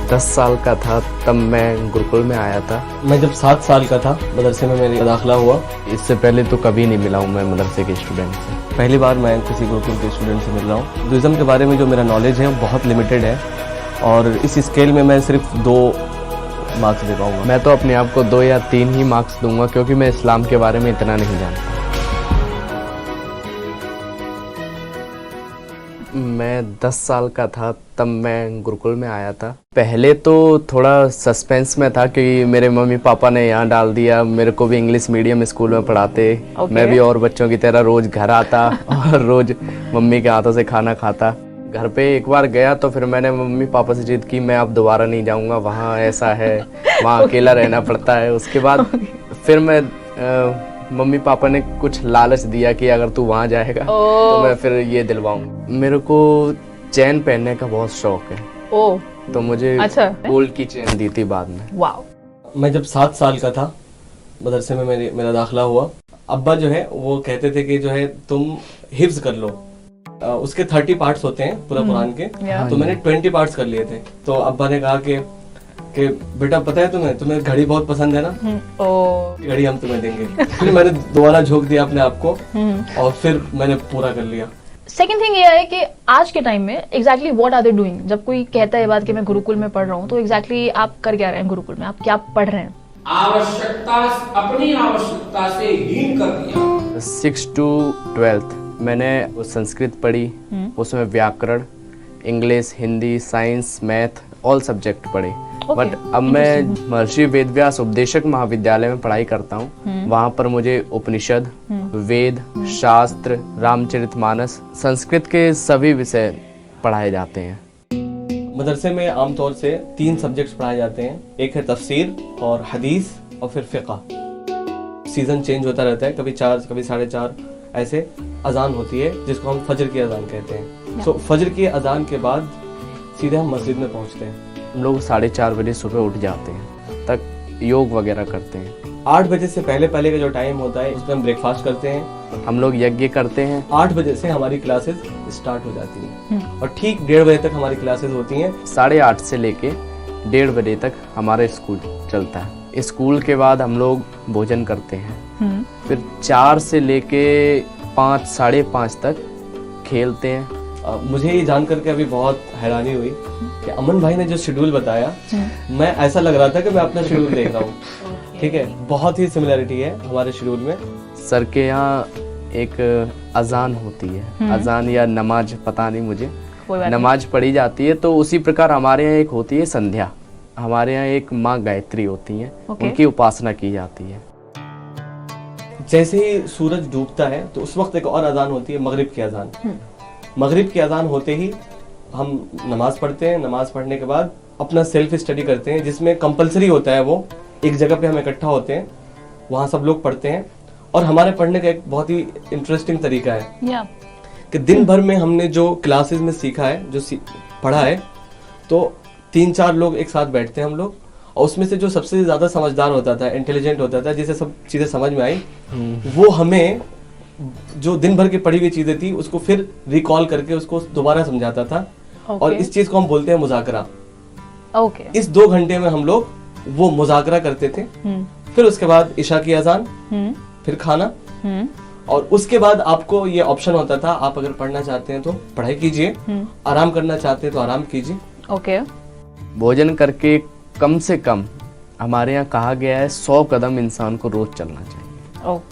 10 साल का था तब मैं गुरुकुल में आया था। मैं जब 7 साल का था मदरसे में मेरा दाखिला हुआ। इससे पहले तो कभी नहीं मिला हूँ मैं मदरसे के स्टूडेंट से। पहली बार मैं किसी गुरुकुल के स्टूडेंट से मिल रहा हूँ। हिंदुइज्म के बारे में जो मेरा नॉलेज है वो बहुत लिमिटेड है और इस स्केल में मैं सिर्फ 2 मार्क्स दे पाऊँगा। मैं तो अपने आप को 2 या 3 ही मार्क्स दूंगा क्योंकि मैं इस्लाम के बारे में इतना नहीं जानता। मैं 10 साल का था तब मैं गुरुकुल में आया था। पहले तो थोड़ा सस्पेंस में था क्योंकि मेरे मम्मी पापा ने यहाँ डाल दिया। मेरे को भी इंग्लिश मीडियम स्कूल में पढ़ाते। मैं भी और बच्चों की तरह रोज घर आता और रोज मम्मी के हाथों से खाना खाता। घर पे एक बार गया तो फिर मैंने मम्मी पापा से जिद की मैं अब दोबारा नहीं जाऊँगा, वहाँ ऐसा है, वहाँ अकेला रहना पड़ता है। उसके बाद फिर मैं मम्मी पापा ने कुछ लालच दिया कि अगर तू वहाँ जाएगा तो मैं फिर ये दिलवाऊंगा। मेरे को चेन पहनने का बहुत शौक है। तो मुझे गोल्ड की चेन दी थी बाद में। वाओ। मैं जब 7 साल का था मदरसे में मेरा दाखिला हुआ। अब्बा जो है वो कहते थे कि जो है तुम हिफ्ज कर लो। उसके 30 पार्ट्स होते हैं पूरा कुरान के। तो मैंने 20 पार्ट्स कर लिए थे। तो अब्बा ने कहा कि बेटा पता है तुम्हें घड़ी बहुत पसंद है ना, घड़ी हम तुम्हें देंगे। फिर मैंने दोबारा झोंक दिया अपने आप को और फिर मैंने पूरा कर लिया। सेकंड थिंग ये है कि आज के टाइम में exactly what are they doing. जब कोई कहता है ये बात कि मैं गुरुकुल में पढ़ रहा हूँ तो एग्जैक्टली आप कर क्या रहे हैं गुरुकुल में, आप क्या पढ़ रहे हैं? आवश्यकता अपनी आवश्यकता से हीन कर दिया। 6 to 12th मैंने संस्कृत पढ़ी, उसमें व्याकरण, English, Hindi, science, math all subject पढ़े। बट अब मैं महर्षि वेदव्यास उपदेशक महाविद्यालय में पढ़ाई करता हूँ। वहाँ पर मुझे उपनिषद, वेद, शास्त्र, रामचरितमानस, संस्कृत के सभी विषय पढ़ाए जाते हैं। मदरसे में आमतौर से 3 सब्जेक्ट्स पढ़ाए जाते हैं। एक है तफसीर और हदीस और फिर फ़िक़्ह। सीजन चेंज होता रहता है, कभी 4 कभी 4:30 ऐसे अजान होती है जिसको हम फजर की अजान कहते हैं। सो फजर की अजान के बाद सीधे हम मस्जिद में पहुंचते हैं। हम लोग 4:30 बजे सुबह उठ जाते हैं, तक योग वगैरह करते हैं। 8 बजे से पहले का जो टाइम होता है उसमें हम ब्रेकफास्ट करते हैं। हम लोग यज्ञ करते हैं। 8 बजे से हमारी क्लासेस स्टार्ट हो जाती हैं और ठीक 1:30 बजे तक हमारी क्लासेस होती हैं। 8:30 से लेके 1:30 बजे तक हमारा स्कूल चलता है। स्कूल के बाद हम लोग भोजन करते हैं। फिर 4 से लेके 5 साढ़े 5 तक खेलते हैं। मुझे ये जानकर के अभी बहुत हैरानी हुई कि अमन भाई ने जो शेड्यूल बताया, मैं ऐसा लग रहा था कि मैं अपना शेड्यूल देख रहा हूँ। ठीक है, बहुत ही सिमिलरिटी है हमारे शेड्यूल में। सर के यहाँ एक अजान होती है, अजान या नमाज पता नहीं मुझे, नमाज पढ़ी जाती है। तो उसी प्रकार हमारे यहाँ एक होती है संध्या। हमारे यहाँ एक माँ गायत्री होती है, उनकी उपासना की जाती है। जैसे ही सूरज डूबता है तो उस वक्त एक और अजान होती है, मगरिब की अजान। मगरिब की अजान होते ही हम नमाज पढ़ते हैं। नमाज पढ़ने के बाद अपना सेल्फ स्टडी करते हैं, जिसमें कंपलसरी होता है वो एक जगह पे हम इकट्ठा होते हैं, वहाँ सब लोग पढ़ते हैं। और हमारे पढ़ने का एक बहुत ही इंटरेस्टिंग तरीका है कि दिन भर में हमने जो क्लासेस में सीखा है, जो पढ़ा है, तो 3-4 लोग एक साथ बैठते हैं हम लोग, और उसमें से जो सबसे ज्यादा समझदार होता था, इंटेलिजेंट होता था, जिसे सब चीजें समझ में आई, वो हमें जो दिन भर की पढ़ी हुई चीजें थी उसको फिर रिकॉल करके उसको दोबारा समझाता था। और इस चीज को हम बोलते हैं मुज़ाकरा। इस 2 घंटे में हम लोग वो मुज़ाकरा करते थे। फिर उसके बाद इशा की अजान, फिर खाना, और उसके बाद आपको ये ऑप्शन होता था, आप अगर पढ़ना चाहते हैं तो पढ़ाई कीजिए, आराम करना चाहते हैं तो आराम कीजिए। भोजन करके कम से कम हमारे यहाँ कहा गया है 100 कदम इंसान को रोज चलना चाहिए।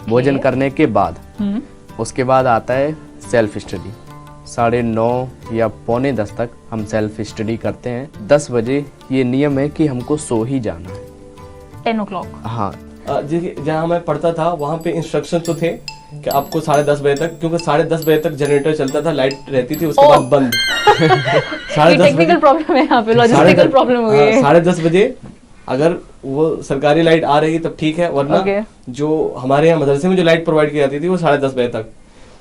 भोजन करने के बाद उसके बाद आता है सेल्फ स्टडी। 9:30 या 9:45 तक हम सेल्फ स्टडी करते हैं। 10 बजे ये नियम है कि हमको सो ही जाना है। 10 o'clock। हाँ, जहाँ मैं पढ़ता था वहाँ पे इंस्ट्रक्शन तो थे कि आपको 10:30 बजे तक, क्योंकि 10:30 बजे तक जनरेटर चलता था, लाइट रहती थी, उसके बाद बंद। 10:30 टेक्निकल प्रॉब्लम है यहाँ पे, लॉजिस्टिकल प्रॉब्लम हुई है। 10:30 बजे अगर वो सरकारी लाइट आ रही तब ठीक है, वरना जो हमारे यहाँ मदरसे में जो लाइट प्रोवाइड की जाती थी वो 10:30 बजे तक।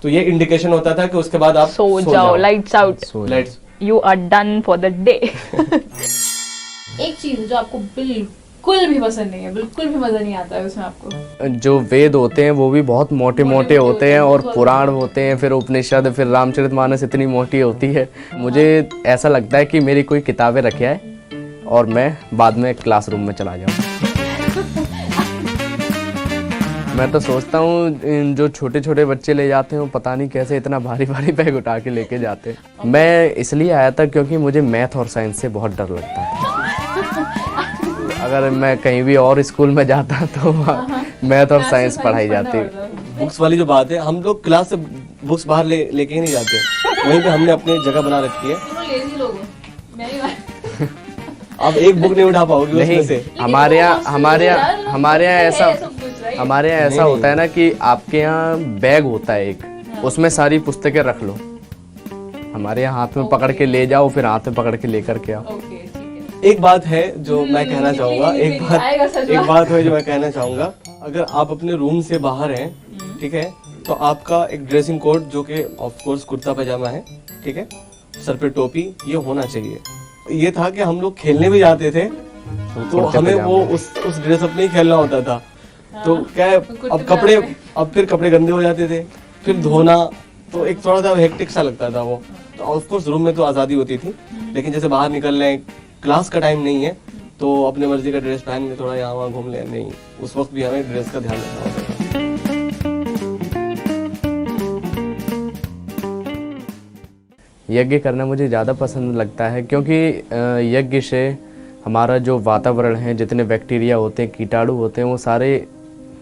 तो ये इंडिकेशन होता था कि उसके बाद आप सो जाओ, lights out, lights, you are done for the day. एक चीज जो आपको बिल्कुल भी पसंद नहीं है, बिल्कुल भी मजा नहीं आता है उसमें आपको? जो वेद होते हैं वो भी बहुत मोटे मोटे होते हैं, और पुराण होते हैं, फिर उपनिषद, फिर रामचरितमानस इतनी मोटी होती है। मुझे ऐसा लगता है कि मेरी कोई किताबें रखे है और मैं बाद में क्लासरूम में चला जाऊँ। मैं तो सोचता हूँ जो छोटे छोटे बच्चे ले जाते हैं वो पता नहीं कैसे इतना भारी भारी बैग उठा के लेके जाते हैं। मैं इसलिए आया था क्योंकि मुझे मैथ और साइंस से बहुत डर लगता है। अगर मैं कहीं भी और स्कूल में जाता तो मैथ और साइंस पढ़ाई जाती। बुक्स वाली जो बात है, हम लोग क्लास से बुक्स बाहर लेके ही नहीं जाते, वहीं पे हमने अपनी जगह बना रखी है। लेजी लोग हो, मैं ही आप एक बुक नहीं उठा पाओगे नहीं, उसमें से। हमारे यहाँ ऐसा होता है ना कि आपके यहाँ बैग होता है एक, उसमें सारी पुस्तकें रख लो। हमारे यहाँ हाथ में पकड़ के ले जाओ, फिर हाथ में पकड़ के लेकर के आओ। ओके ठीक है। एक बात है जो मैं कहना चाहूंगा, एक बात है जो मैं कहना चाहूंगा, अगर आप अपने रूम से बाहर हैं, ठीक है, तो आपका एक ड्रेसिंग कोड जो कि ऑफ कोर्स कुर्ता पैजामा है, ठीक है, सर पे टोपी, ये होना चाहिए। ये था कि हम लोग खेलने भी जाते थे तो हमें वो उस ड्रेस अप में ही खेलना होता था। तो क्या है, अब फिर कपड़े गंदे हो जाते थे, फिर धोना, तो एक थोड़ा सा हेक्टिक सा लगता था वो। तो ऑफ कोर्स रूम में तो आज़ादी होती थी, लेकिन जैसे बाहर निकल रहे हैं, क्लास का टाइम नहीं है, तो अपने मर्जी का ड्रेस पहन के थोड़ा यहाँ वहाँ घूम ले, नहीं, उस वक्त भी हमें ड्रेस का ध्यान रखना होता था। यज्ञ करना मुझे ज़्यादा पसंद लगता है क्योंकि यज्ञ से हमारा जो वातावरण है, जितने बैक्टीरिया होते हैं, कीटाणु होते हैं, वो सारे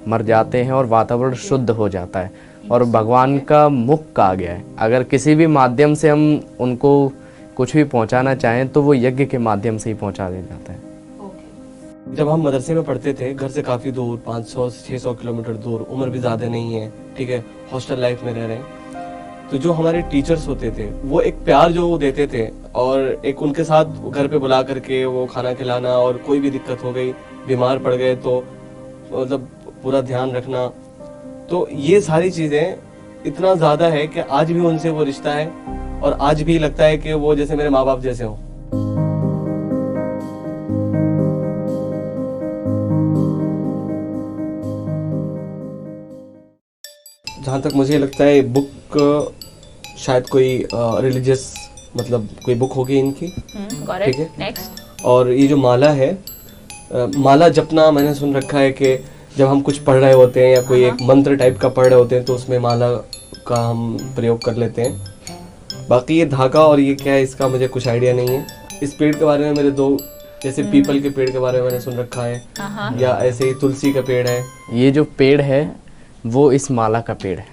मर जाते हैं और वातावरण शुद्ध हो जाता है और भगवान का मुख कहा गया है। अगर किसी भी माध्यम से हम उनको कुछ भी पहुंचाना चाहें तो वो यज्ञ के माध्यम से ही पहुंचा दिया जाता है। जब हम मदरसे में पढ़ते थे, घर से काफ़ी दूर, 500-600 किलोमीटर दूर, उम्र भी ज़्यादा नहीं है, ठीक है, हॉस्टल लाइफ में रह रहे हैं, तो जो हमारे टीचर्स होते थे वो एक प्यार जो वो देते थे और एक उनके साथ घर पे बुला करके वो खाना खिलाना, और कोई भी दिक्कत हो गई, बीमार पड़ गए तो मतलब पूरा ध्यान रखना, तो ये सारी चीज़ें इतना ज़्यादा है कि आज भी उनसे वो रिश्ता है और आज भी लगता है कि वो जैसे मेरे माँ बाप जैसे हों। जहाँ तक मुझे लगता है बुक शायद कोई रिलीजियस मतलब कोई बुक होगी इनकी, ठीक है। नेक्स्ट, और ये जो माला है, माला जपना मैंने सुन रखा है कि जब हम कुछ पढ़ रहे होते हैं या कोई एक मंत्र टाइप का पढ़ रहे होते हैं तो उसमें माला का हम प्रयोग कर लेते हैं। बाकी ये धागा और ये क्या है इसका मुझे कुछ आइडिया नहीं है। इस पेड़ के बारे में मेरे दो, जैसे पीपल के पेड़ के बारे में मैंने सुन रखा है, या ऐसे ही तुलसी का पेड़ है। ये जो पेड़ है वो इस माला का पेड़ है।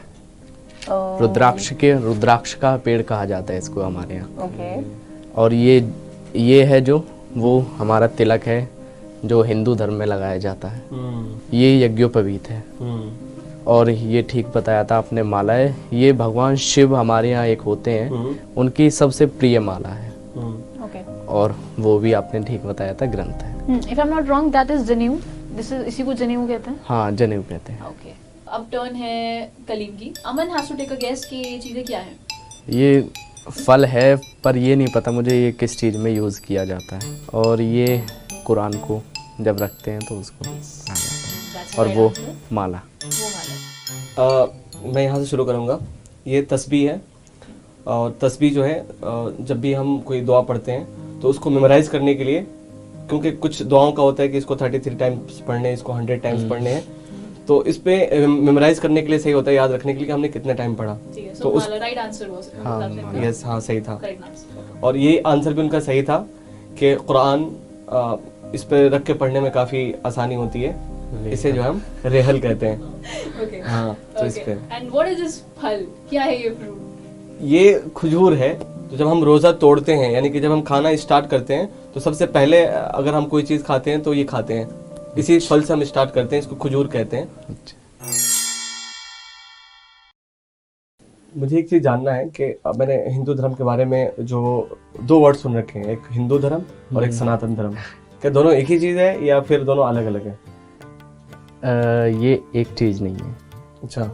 रुद्राक्ष का पेड़ कहा जाता है इसको हमारे यहाँ। और ये है जो वो हमारा तिलक है जो हिंदू धर्म में लगाया जाता है। ये यज्ञोपवीत है। और ये ठीक बताया था आपने, माला है ये भगवान शिव हमारे यहाँ एक होते हैं, उनकी सबसे प्रिय माला है। और वो भी आपने ठीक बताया था, ग्रंथ है। If I am not wrong that is जनेऊ। दिस इज, इसी को जनेऊ कहते हैं। हाँ, जनेऊ कहते हैं। ओके, अब टर्न है कलीम की। Aman has to take a guess कि ये चीजें क्या हैं। ये फल है पर ये नहीं पता मुझे ये किस चीज़ में यूज़ किया जाता है। और ये कुरान को जब रखते हैं तो उसको कहा जाता है। और वो माला। मैं यहाँ से शुरू करूँगा। ये तस्बीह है, और तस्बीह जो है जब भी हम कोई दुआ पढ़ते हैं तो उसको मेमोराइज करने के लिए, क्योंकि कुछ दुआओं का होता है कि इसको 33 टाइम्स पढ़ने, इसको 100 टाइम्स पढ़ने हैं, तो इस पे मेमोराइज करने के लिए सही होता है, याद रखने के लिए कि हमने कितना टाइम पढ़ा। तो उस राइट आंसर वाज, यस, हाँ सही था। और ये आंसर भी उनका सही था कि कुरान इस पे रख के पढ़ने में काफ़ी आसानी होती है। इसे जो हम रेहल कहते हैं। ओके, हाँ, तो इस पे। एंड व्हाट इज दिस फल, क्या है ये फ्रूट? ये खजूर है। तो जब हम रोज़ा तोड़ते हैं, यानी कि जब हम खाना स्टार्ट करते हैं, तो सबसे पहले अगर हम कोई चीज़ खाते हैं तो ये खाते हैं, इसी फल से हम स्टार्ट करते हैं, इसको खजूर कहते हैं। मुझे एक चीज़ जानना है कि मैंने हिंदू धर्म के बारे में जो 2 वर्ड सुन रखे हैं, एक हिंदू धर्म और एक सनातन धर्म, क्या दोनों एक ही चीज़ है या फिर दोनों अलग अलग है? ये एक चीज़ नहीं है। अच्छा,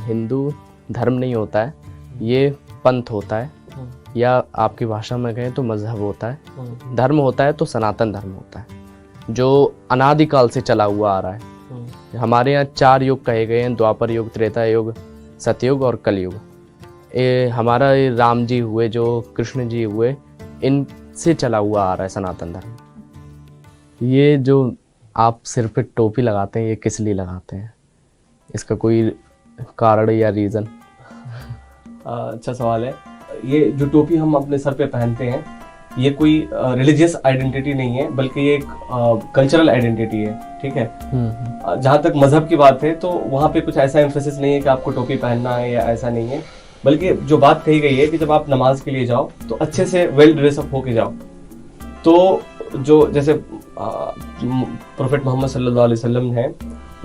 हिंदू धर्म नहीं होता है, ये पंथ होता है, या आपकी भाषा में कहें तो मजहब होता है। धर्म होता है तो सनातन धर्म होता है जो अनादिकाल से चला हुआ आ रहा है। हमारे यहाँ 4 युग कहे गए हैं, द्वापर युग, त्रेता युग, सतयुग और कलयुग। हमारा राम जी हुए, जो कृष्ण जी हुए, इनसे चला हुआ आ रहा है सनातन धर्म। ये जो आप सिर पे टोपी लगाते हैं, ये किस लिए लगाते हैं? इसका कोई कारण या रीज़न? अच्छा सवाल है। ये जो टोपी हम अपने सर पे पहनते हैं, ये कोई रिलीजियस आइडेंटिटी नहीं है, बल्कि ये एक कल्चरल आइडेंटिटी है। ठीक है। जहाँ तक मजहब की बात है तो वहाँ पे कुछ ऐसा एम्फेसिस नहीं है कि आपको टोपी पहनना है या ऐसा नहीं है, बल्कि जो बात कही गई है कि जब आप नमाज के लिए जाओ तो अच्छे से वेल ड्रेसअप होके जाओ। तो जो जैसे प्रोफेट मोहम्मद सल्लल्लाहु अलैहि वसल्लम हैं,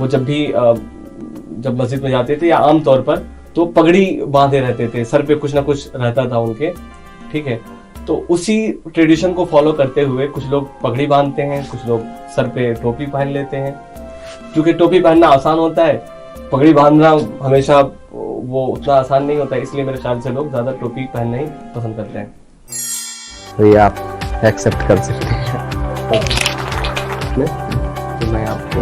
वो जब भी जब मस्जिद में जाते थे या आम तौर पर तो पगड़ी बांधे रहते थे, सर पे कुछ ना कुछ रहता था उनके। ठीक है। तो उसी ट्रेडिशन को फॉलो करते हुए कुछ लोग पगड़ी बांधते हैं, कुछ लोग सर पे टोपी पहन लेते हैं। क्योंकि टोपी पहनना आसान होता है, पगड़ी बांधना हमेशा वो उतना आसान नहीं होता है, इसलिए मेरे ख्याल से लोग ज्यादा टोपी पहनना ही पसंद करते हैं। तो ये आप एक्सेप्ट कर सकते हैं। तो मैं आपको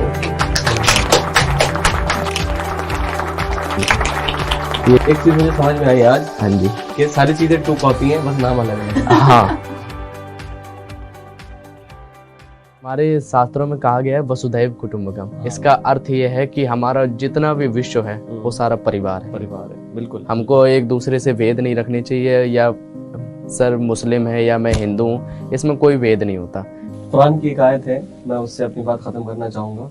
ये एक चीज मुझे समझ में आई आज हाँ जी। कि सारी चीजें टू कॉपी हैं, बस नाम अलग है। हाँ, हमारे शास्त्रों में कहा गया है वसुधैव कुटुंबकम। इसका अर्थ ये है कि हमारा जितना भी विश्व है वो सारा परिवार है। परिवार है, बिल्कुल। हमको एक दूसरे से भेद नहीं रखने चाहिए, या सर मुस्लिम है या मैं हिंदू हूँ, इसमें कोई भेद नहीं होता। कुरान की एक आयत है, मैं उससे अपनी बात खत्म करना चाहूँगा।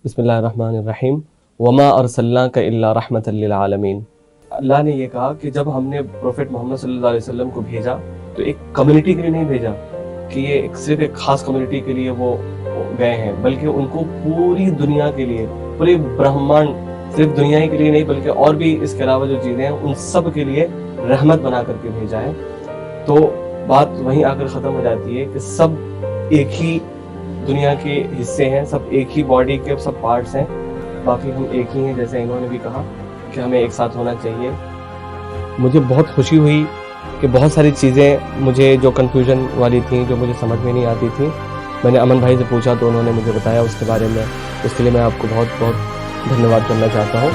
बिस्मिल्लाहिर्रहमानिर्रहीम, वमा अरसलनाका इल्ला रहमतल लिल आलमीन। अल्लाह ने ये कहा कि जब हमने प्रोफेट मोहम्मद सल्लल्लाहु अलैहि वसल्लम को भेजा तो एक कम्युनिटी के लिए नहीं भेजा कि ये सिर्फ एक खास कम्युनिटी के लिए वो गए हैं, बल्कि उनको पूरी दुनिया के लिए, पूरे ब्रह्मांड, सिर्फ दुनिया ही के लिए नहीं बल्कि और भी इसके अलावा जो चीज़ें हैं उन सब के लिए रहमत बना करके भेजा है। तो बात वहीं आकर ख़त्म हो जाती है कि सब एक ही दुनिया के हिस्से हैं, सब एक ही बॉडी के सब पार्ट्स हैं, बाकी हम एक ही हैं, जैसे इन्होंने भी कहा कि हमें एक साथ होना चाहिए। मुझे बहुत खुशी हुई कि बहुत सारी चीज़ें मुझे जो कन्फ्यूजन वाली थी, जो मुझे समझ में नहीं आती थी, मैंने अमन भाई से पूछा तो उन्होंने मुझे बताया उसके बारे में। उसके लिए मैं आपको बहुत बहुत धन्यवाद करना चाहता हूँ।